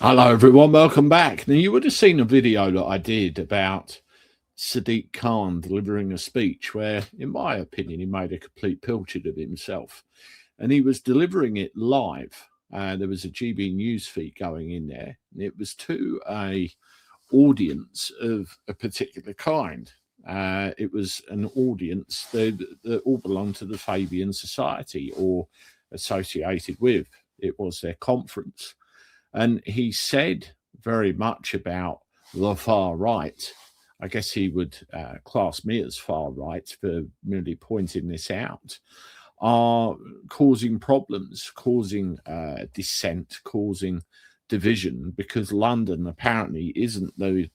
Hello, everyone. Welcome back. Now, you would have seen a video that I did about Sadiq Khan delivering a speech where, in my opinion, he made a complete pilchard of himself. And he was delivering it live. There was a GB news feed going in there. And it was to a audience of a particular kind. It was an audience that all belonged to the Fabian Society or associated with. It was their conference. And he said very much about the far right. I guess he would class me as far right for merely pointing this out, are causing problems, causing dissent, causing division, because London apparently isn't the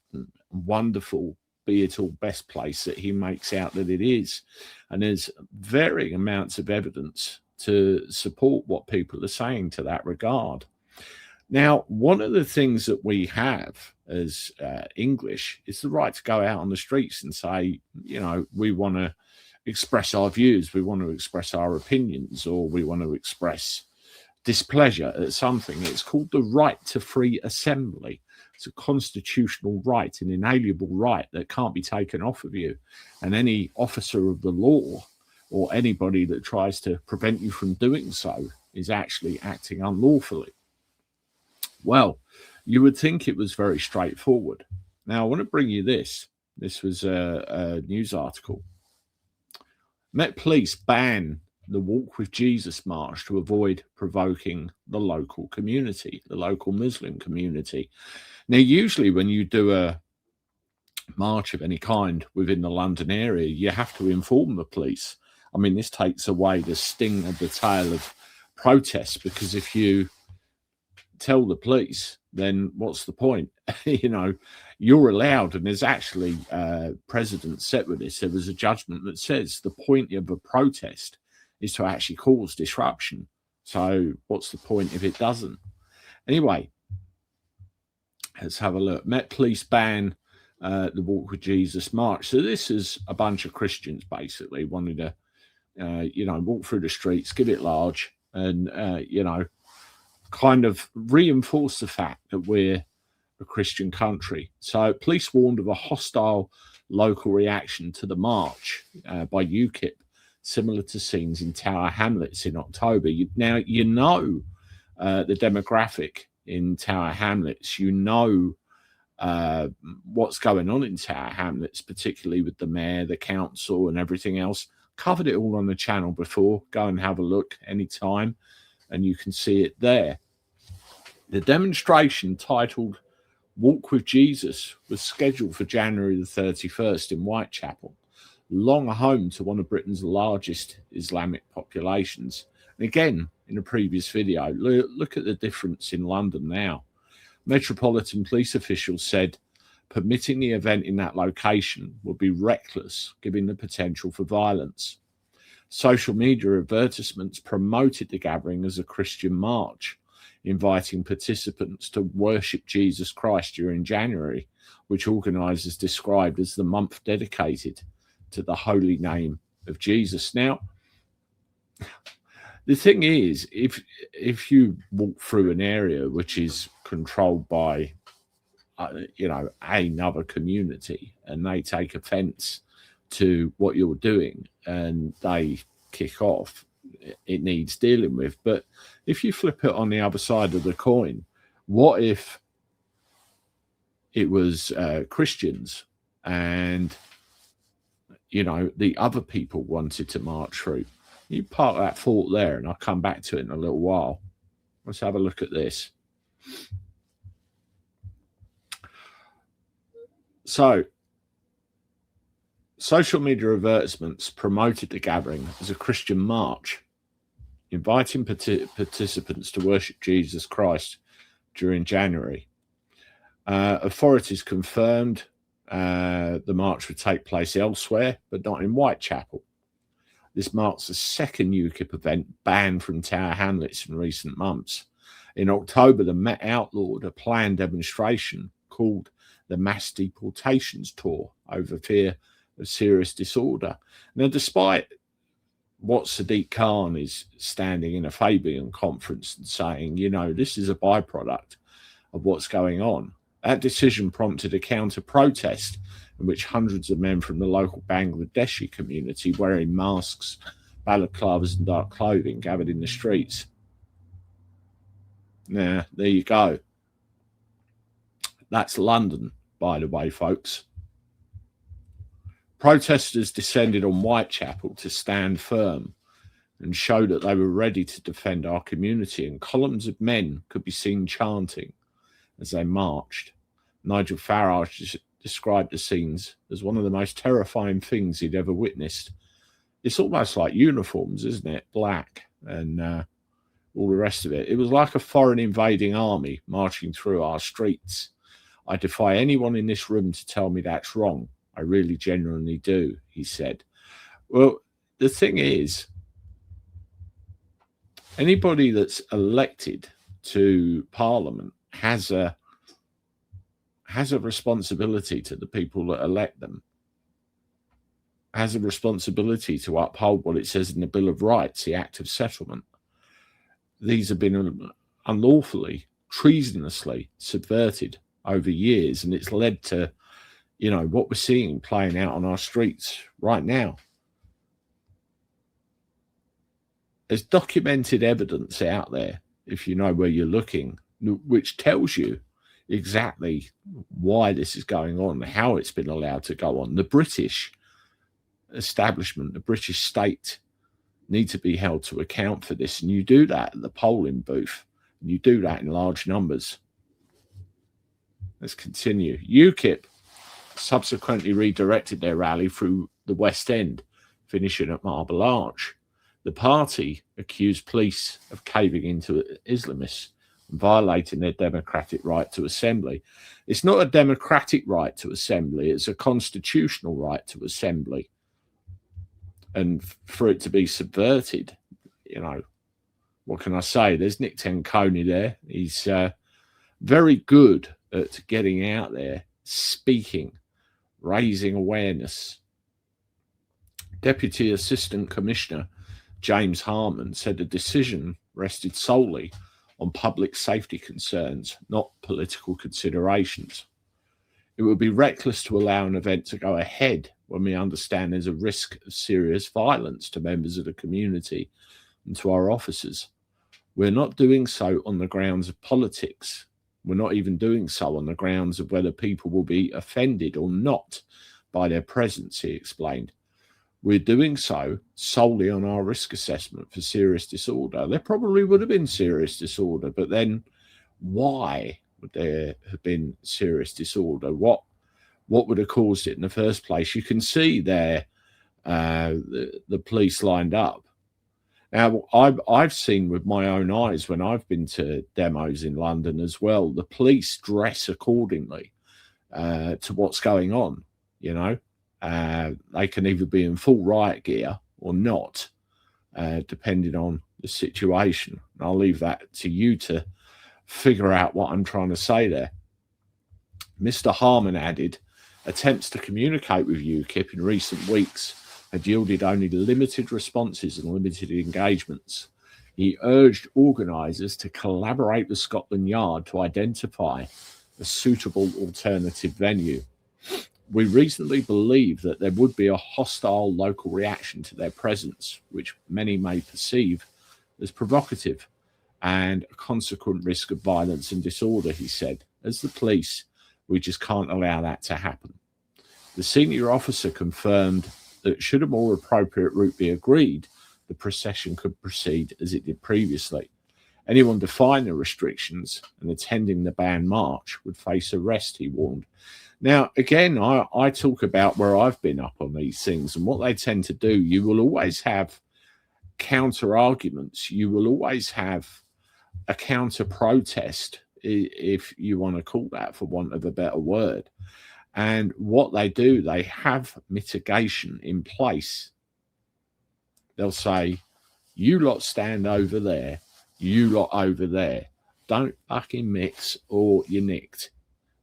wonderful, be it all best place that he makes out that it is. And there's varying amounts of evidence to support what people are saying to that regard. Now, one of the things that we have as English is the right to go out on the streets and say, you know, we want to express our views, we want to express our opinions, or we want to express displeasure at something. It's called the right to free assembly. It's a constitutional right, an inalienable right that can't be taken off of you. And any officer of the law or anybody that tries to prevent you from doing so is actually acting unlawfully. Well, you would think it was very straightforward. Now, I want to bring you this. This was a news article. Met Police ban the Walk with Jesus march to avoid provoking the local community, the local Muslim community. Now, usually when you do a march of any kind within the London area, you have to inform the police. I mean, this takes away the sting of the tail of protest, because if you tell the police, then what's the point? You know, you're allowed, and there's actually precedent set with this. There was a judgment that says the point of a protest is to actually cause disruption. So what's the point if it doesn't? Anyway, let's have a look. Met Police ban the Walk with Jesus march. So this is a bunch of Christians basically wanting to, walk through the streets, give it large, and, kind of reinforce the fact that we're a Christian country. So police warned of a hostile local reaction to the march by UKIP, similar to scenes in Tower Hamlets in October. Now, the demographic in Tower Hamlets, what's going on in Tower Hamlets, particularly with the mayor, the council, and everything else. Covered it all on the channel before. Go and have a look anytime, and you can see it there. The demonstration, titled Walk with Jesus, was scheduled for January the 31st in Whitechapel, long home to one of Britain's largest Islamic populations. And again, in a previous video, look at the difference in London now. Metropolitan Police officials said permitting the event in that location would be reckless, given the potential for violence. Social media advertisements promoted the gathering as a Christian march, inviting participants to worship Jesus Christ during January, which organisers described as the month dedicated to the holy name of Jesus. Now, the thing is, if you walk through an area which is controlled by, another community, and they take offence to what you're doing and they kick off, it needs dealing with. But if you flip it on the other side of the coin, what if it was Christians and, the other people wanted to march through? You park that thought there, and I'll come back to it in a little while. Let's have a look at this. So, social media advertisements promoted the gathering as a Christian march, inviting participants to worship Jesus Christ during January. Authorities confirmed the march would take place elsewhere, but not in Whitechapel. This marks the second UKIP event banned from Tower Hamlets in recent months. In October, the Met outlawed a planned demonstration called the Mass Deportations Tour over fear of serious disorder. Now, despite what Sadiq Khan is standing in a Fabian conference and saying, this is a byproduct of what's going on. That decision prompted a counter-protest in which hundreds of men from the local Bangladeshi community wearing masks, balaclavas and dark clothing gathered in the streets. Now, there you go. That's London, by the way, folks. Protesters descended on Whitechapel to stand firm and show that they were ready to defend our community, and columns of men could be seen chanting as they marched. Nigel Farage described the scenes as one of the most terrifying things he'd ever witnessed. It's almost like uniforms, isn't it? Black and all the rest of it. It was like a foreign invading army marching through our streets. I defy anyone in this room to tell me that's wrong. I really genuinely do, he said. Well, the thing is, anybody that's elected to Parliament has a responsibility to the people that elect them, has a responsibility to uphold what it says in the Bill of Rights, the Act of Settlement. These have been unlawfully, treasonously subverted over years, and it's led to, you know, what we're seeing playing out on our streets right now. There's documented evidence out there, if you know where you're looking, which tells you exactly why this is going on, how it's been allowed to go on. The British establishment, the British state, need to be held to account for this. And you do that at the polling booth. And you do that in large numbers. Let's continue. UKIP subsequently redirected their rally through the West End, finishing at Marble Arch. The party accused police of caving into Islamists and violating their democratic right to assembly. It's not a democratic right to assembly, it's a constitutional right to assembly. And for it to be subverted, you know, what can I say? There's Nick Tenconi there. He's very good at getting out there, speaking, raising awareness. Deputy Assistant Commissioner James Harman said the decision rested solely on public safety concerns, not political considerations. It would be reckless to allow an event to go ahead when we understand there's a risk of serious violence to members of the community and to our officers. We're not doing so on the grounds of politics. We're not even doing so on the grounds of whether people will be offended or not by their presence, he explained. We're doing so solely on our risk assessment for serious disorder. There probably would have been serious disorder, but then why would there have been serious disorder? What would have caused it in the first place? You can see there the police lined up. Now, I've seen with my own eyes when I've been to demos in London as well, the police dress accordingly to what's going on, you know. They can either be in full riot gear or not, depending on the situation. And I'll leave that to you to figure out what I'm trying to say there. Mr. Harman added, attempts to communicate with UKIP in recent weeks had yielded only limited responses and limited engagements. He urged organisers to collaborate with Scotland Yard to identify a suitable alternative venue. We reasonably believe that there would be a hostile local reaction to their presence, which many may perceive as provocative and a consequent risk of violence and disorder, he said. As the police, we just can't allow that to happen. The senior officer confirmed that should a more appropriate route be agreed, the procession could proceed as it did previously. Anyone defying the restrictions and attending the banned march would face arrest, he warned. Now, again, I talk about where I've been up on these things, and what they tend to do, you will always have counter arguments. You will always have a counter protest, if you want to call that, for want of a better word. And what they do, they have mitigation in place. They'll say, you lot stand over there, you lot over there. Don't fucking mix or you're nicked.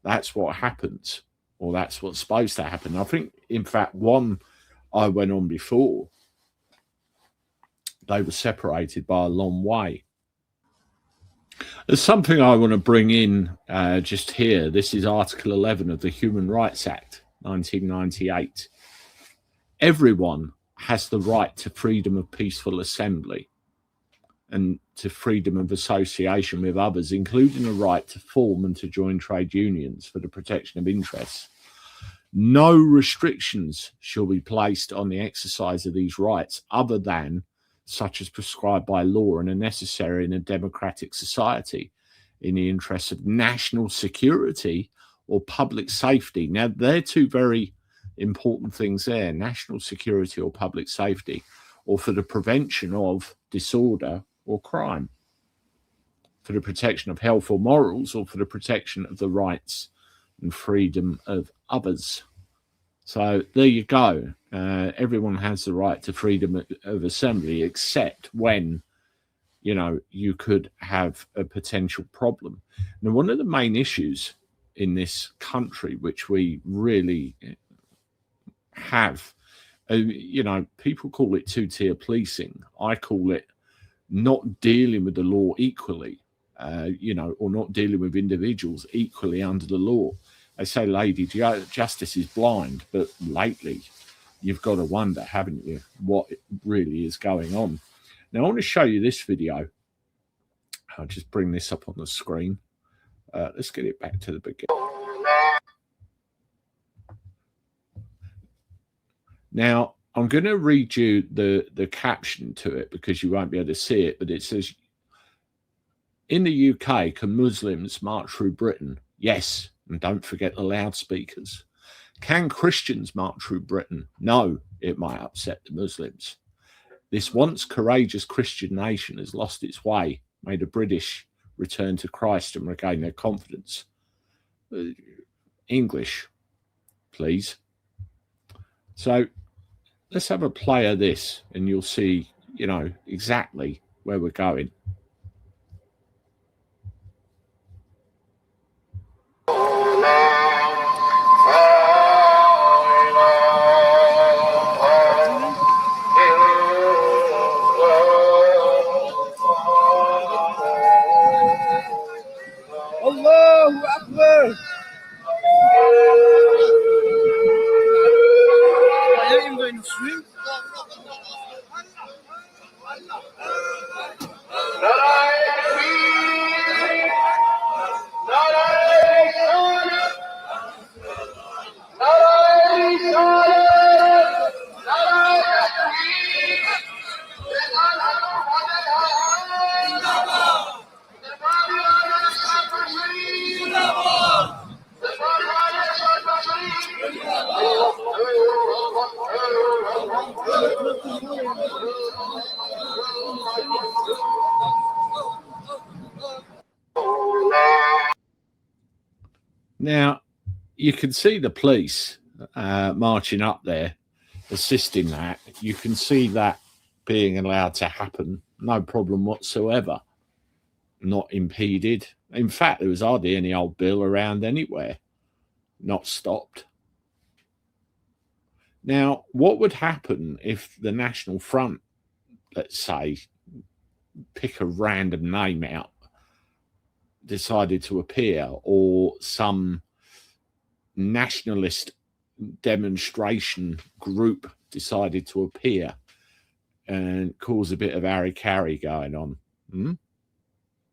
That's what happens, or that's what's supposed to happen. I think, in fact, one I went on before, they were separated by a long way. There's something I want to bring in just here. This is Article 11 of the Human Rights Act, 1998. Everyone has the right to freedom of peaceful assembly and to freedom of association with others, including the right to form and to join trade unions for the protection of interests. No restrictions shall be placed on the exercise of these rights other than such as prescribed by law and are necessary in a democratic society in the interests of national security or public safety. Now, they're two very important things there: national security or public safety, or for the prevention of disorder or crime, for the protection of health or morals, or for the protection of the rights and freedom of others. So there you go. Everyone has the right to freedom of assembly, except when, you know, you could have a potential problem. Now, one of the main issues in this country, which we really have, you know, people call it two-tier policing. I call it not dealing with the law equally, you know, or not dealing with individuals equally under the law. They say, Lady Justice is blind, but lately you've got to wonder, haven't you, what really is going on. Now, I want to show you this video. I'll just bring this up on the screen. Let's get it back to the beginning. Now, I'm going to read you the caption to it because you won't be able to see it, but it says, in the UK, can Muslims march through Britain? Yes, and don't forget the loudspeakers. Can Christians march through Britain? No, it might upset the Muslims. This once courageous Christian nation has lost its way. May the British return to Christ and regain their confidence. English, please. So let's have a play of this and you'll see, you know, exactly where we're going. Allahu Akbar. Are you even going to swim? Now, you can see the police marching up there, assisting that. You can see that being allowed to happen, no problem whatsoever, not impeded. In fact, there was hardly any old bill around anywhere, not stopped. Now, what would happen if the National Front, let's say, pick a random name out, decided to appear, or some nationalist demonstration group decided to appear and cause a bit of harry-carry going on?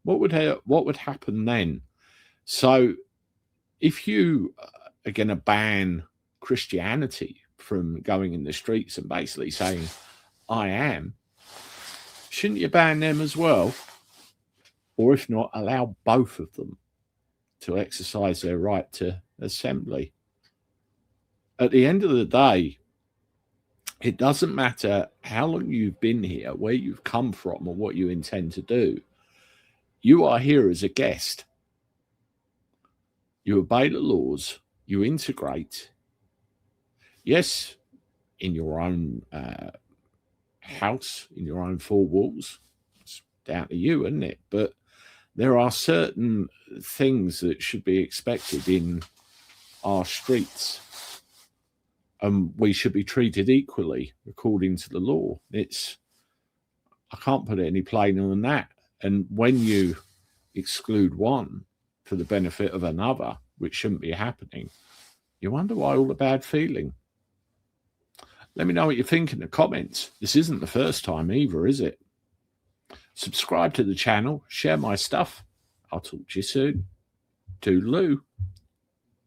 What would happen then? So if you are going to ban Christianity from going in the streets and basically saying, I am, shouldn't you ban them as well? Or if not, allow both of them to exercise their right to assembly. At the end of the day, it doesn't matter how long you've been here, where you've come from, or what you intend to do. You are here as a guest. You obey the laws. You integrate. Yes, in your own house, in your own four walls. It's down to you, isn't it? But there are certain things that should be expected in our streets, and we should be treated equally according to the law. I can't put it any plainer than that. And when you exclude one for the benefit of another, which shouldn't be happening, you wonder why all the bad feeling. Let me know what you think in the comments. This isn't the first time either, is it? Subscribe to the channel, share my stuff. I'll talk to you soon. Toodaloo.